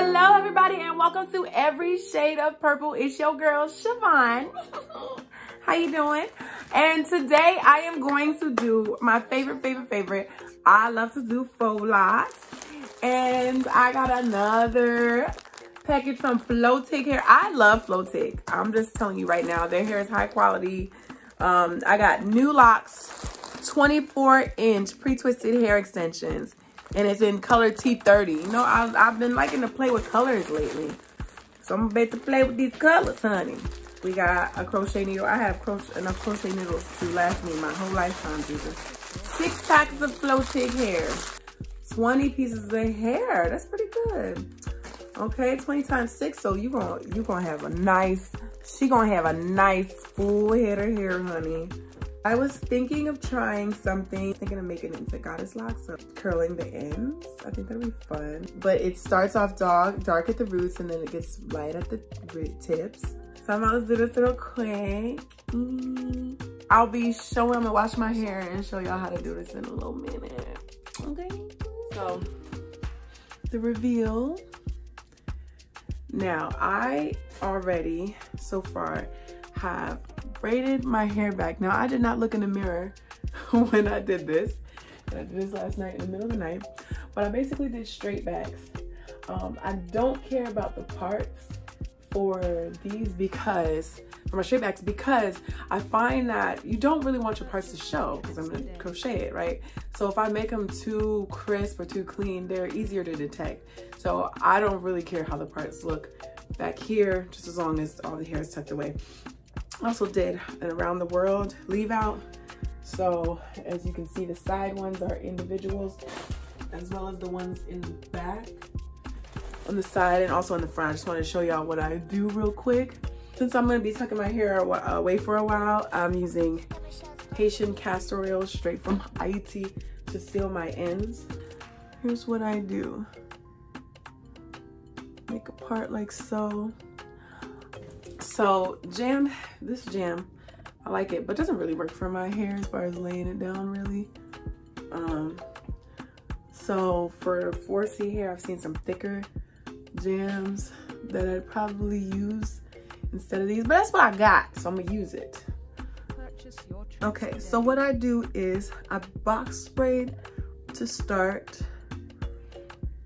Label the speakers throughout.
Speaker 1: Hello everybody and welcome to Every Shade of Purple. It's your girl Siobhan. How you doing? And today I am going to do my favorite. I love to do faux locs. And I got another package from Flotig Hair. I love Flotig. I'm just telling you right now, their hair is high quality. I got new locks, 24-inch pre-twisted hair extensions. And it's in color T30. You know, I've been liking to play with colors lately. So I'm about to play with these colors, honey. We got a crochet needle. I have enough crochet needles to last me my whole lifetime, Jesus. 6 packs of Flotig hair. 20 pieces of hair. That's pretty good. Okay, 20 times 6. So you gonna have a nice, she gonna have a nice full head of hair, honey. I was thinking of trying something, thinking of making it into goddess locks, so curling the ends. I think that'll be fun. But it starts off dark at the roots and then it gets light at the tips. So I'm gonna do this real quick. I'll be showing, I'm gonna wash my hair and show y'all how to do this in a little minute. Okay, so the reveal. Now I already, so far, have braided my hair back. Now I did not look in the mirror when I did this. I did this last night in the middle of the night, but I basically did straight backs. I don't care about the parts for these because, for my straight backs, because I find that you don't really want your parts to show because I'm gonna crochet it, right? So if I make them too crisp or too clean, they're easier to detect. So I don't really care how the parts look back here, just as long as all the hair is tucked away. I also did an around the world leave out. So as you can see, the side ones are individuals as well as the ones in the back on the side and also on the front. I just wanted to show y'all what I do real quick. Since I'm going to be tucking my hair away for a while, I'm using Haitian castor oil straight from Haiti to seal my ends. Here's what I do. Make a part like so. So this jam, I like it, but it doesn't really work for my hair as far as laying it down really. So for 4C hair, I've seen some thicker jams that I'd probably use instead of these, but that's what I got, so I'm gonna use it. Okay, so what I do is I box braid to start.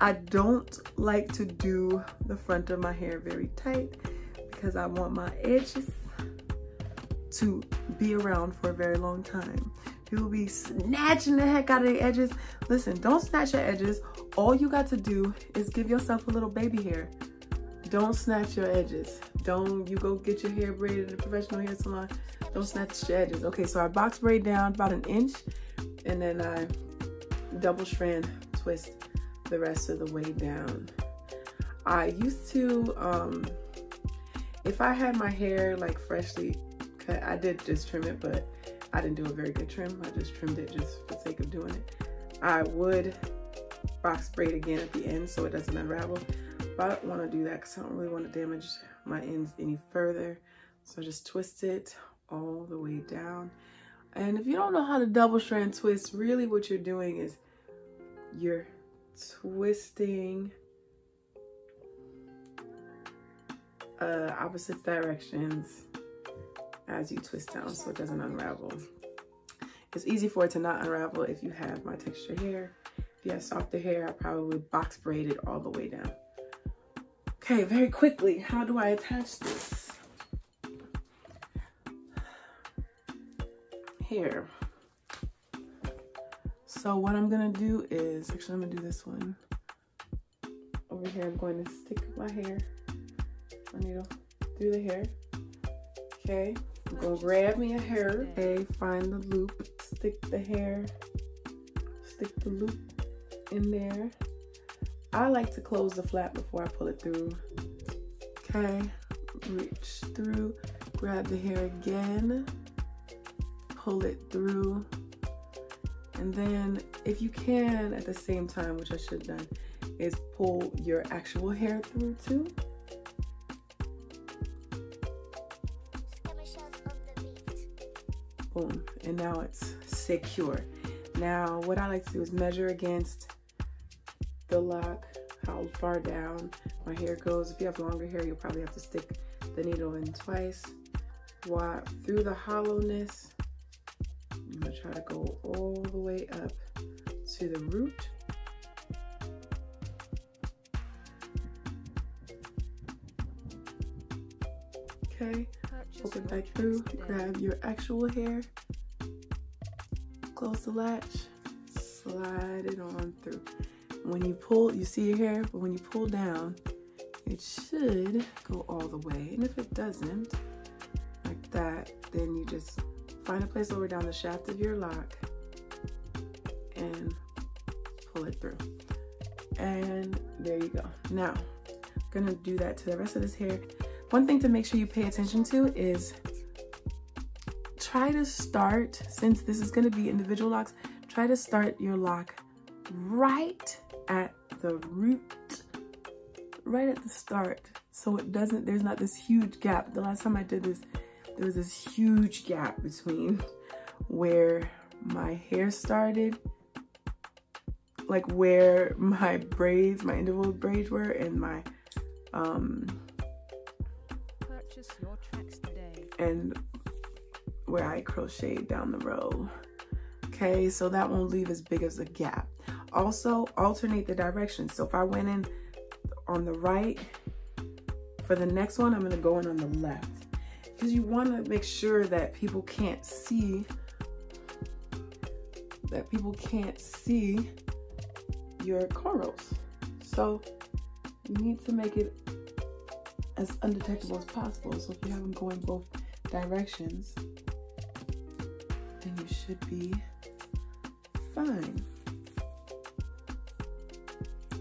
Speaker 1: I don't like to do the front of my hair very tight because I want my edges to be around for a very long time. People be snatching the heck out of the edges. Listen, don't snatch your edges. All you got to do is give yourself a little baby hair. Don't snatch your edges. Don't you go get your hair braided at a professional hair salon. Don't snatch your edges. Okay, so I box braid down about 1 inch and then I double strand twist the rest of the way down. I used to, if I had my hair like freshly cut, I did just trim it, but I didn't do a very good trim. I just trimmed it just for the sake of doing it. I would box braid again at the end so it doesn't unravel, but I don't want to do that because I don't really want to damage my ends any further. So just twist it all the way down. And if you don't know how to double strand twist, really what you're doing is you're twisting opposite directions as you twist down so it doesn't unravel. It's easy for it to not unravel if you have my texture hair. If you have softer hair, I probably box braid it all the way down. Okay, very quickly, how do I attach this? Here. So what I'm gonna do is, actually I'm gonna do this one. Over here, I'm going to stick my hair, my needle through the hair. Okay, I'm gonna grab me a hair. Okay, find the loop, stick the hair, stick the loop in there. I like to close the flap before I pull it through. Okay, reach through, grab the hair again, pull it through. And then if you can at the same time, which I should have done, is pull your actual hair through too. Boom, and now it's secure. Now what I like to do is measure against the lock how far down my hair goes. If you have longer hair, you'll probably have to stick the needle in twice. Through the hollowness, I'm gonna try to go all the way up to the root. Okay, open back through, grab your actual hair, close the latch, slide it on through. When you pull, you see your hair, but when you pull down, it should go all the way. And if it doesn't, like that, then you just find a place lower down the shaft of your lock and pull it through. And there you go. Now, I'm gonna do that to the rest of this hair. One thing to make sure you pay attention to is try to start, since this is gonna be individual locks, try to start your lock right at the root, right at the start. So it doesn't, there's not this huge gap. The last time I did this, there was this huge gap between where my hair started, like where my braids, my individual braids were, and my,
Speaker 2: your tracks today.
Speaker 1: And where I crocheted down the row. Okay, so that won't leave as big as a gap. Also, alternate the direction. So if I went in on the right, for the next one, I'm gonna go in on the left. Because you wanna make sure that people can't see, your cornrows. So you need to make it as undetectable as possible. So if you have them going both directions, then you should be fine.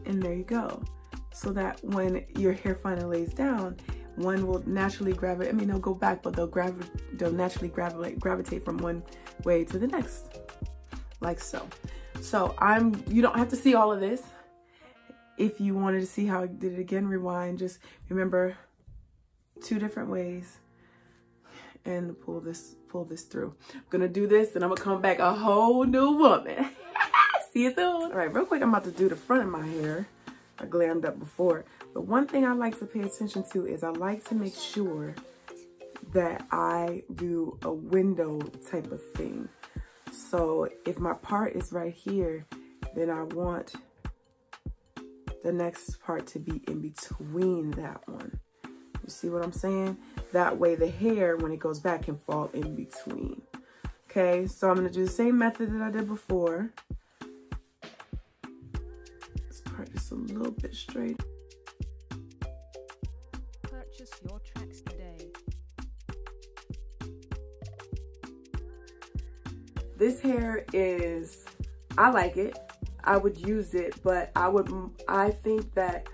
Speaker 1: And there you go. So that when your hair finally lays down, one will naturally gravitate, I mean, they'll go back, but they'll naturally gravitate from one way to the next, like so. So you don't have to see all of this. If you wanted to see how I did it again, rewind. Just remember 2 different ways and pull this through. I'm gonna do this and I'm gonna come back a whole new woman. See you soon. All right, real quick, I'm about to do the front of my hair. I glammed up before. But one thing I like to pay attention to is I like to make sure that I do a window type of thing. So if my part is right here, then I want the next part to be in between that one. You see what I'm saying? That way the hair, when it goes back, can fall in between. Okay, so I'm gonna do the same method that I did before. This part just a little bit straight.
Speaker 2: Purchase your tracks today.
Speaker 1: This hair is, I like it. I would use it, but I think that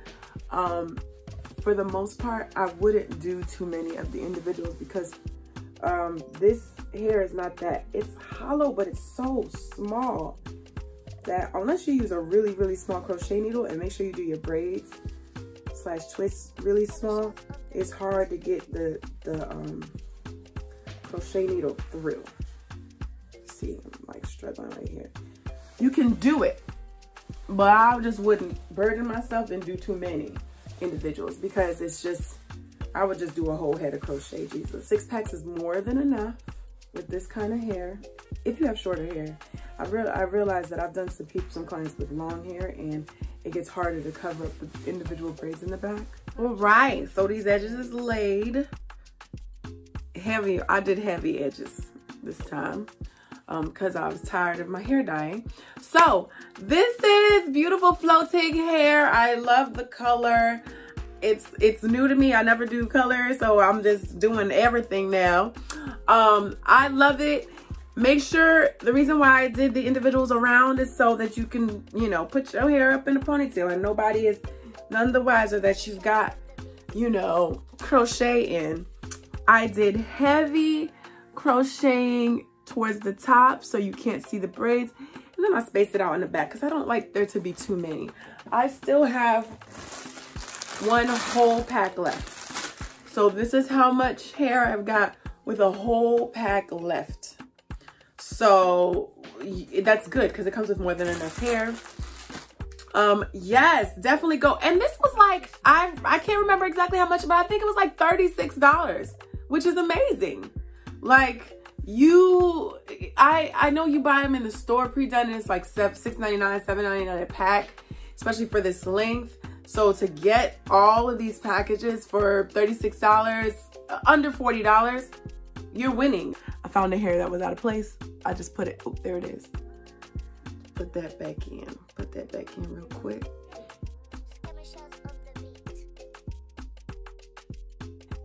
Speaker 1: for the most part, I wouldn't do too many of the individuals because this hair is not that, it's hollow, but it's so small that unless you use a really, really small crochet needle, and make sure you do your braids / twists really small, it's hard to get the crochet needle through. See, I'm like struggling right here. You can do it, but I just wouldn't burden myself and do too many individuals because it's just, I would just do a whole head of crochet. Jesus, 6 packs is more than enough with this kind of hair. If you have shorter hair, I realized that I've done some clients with long hair and it gets harder to cover up the individual braids in the back. All right, so these edges is laid. Heavy, I did heavy edges this time because I was tired of my hair dyeing. So this is beautiful Flotig hair. I love the color. It's new to me. I never do color, so I'm just doing everything now. I love it. Make sure, the reason why I did the individuals around is so that you can, you know, put your hair up in a ponytail and nobody is none the wiser that you've got, you know, crochet in. I did heavy crocheting towards the top so you can't see the braids. And then I spaced it out in the back because I don't like there to be too many. I still have 1 whole pack left. So this is how much hair I've got with a whole pack left. So that's good because it comes with more than enough hair. Yes, definitely go. And this was like, I can't remember exactly how much, but I think it was like $36, which is amazing. Like, I know you buy them in the store pre-done, and it's like $6.99, $7.99 a pack, especially for this length. So to get all of these packages for $36, under $40, you're winning. I found a hair that was out of place. I just put it, oh, there it is. Put that back in. Put that back in real quick.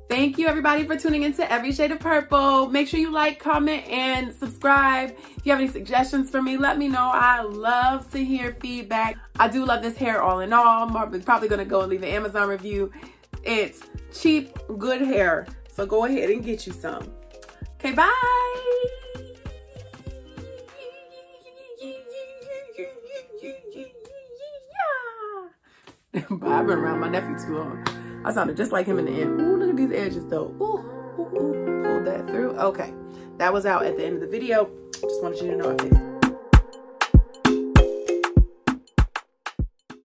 Speaker 1: Thank you everybody for tuning into Every Shade of Purple. Make sure you like, comment, and subscribe. If you have any suggestions for me, let me know. I love to hear feedback. I do love this hair all in all. I'm probably gonna go and leave an Amazon review. It's cheap, good hair. So go ahead and get you some. Okay, bye. I've been around my nephew too long. I sounded just like him in the end. Ooh, look at these edges though. Ooh, ooh, ooh. Pulled that through. Okay, that was out at the end of the video. Just wanted you to know I fixed it.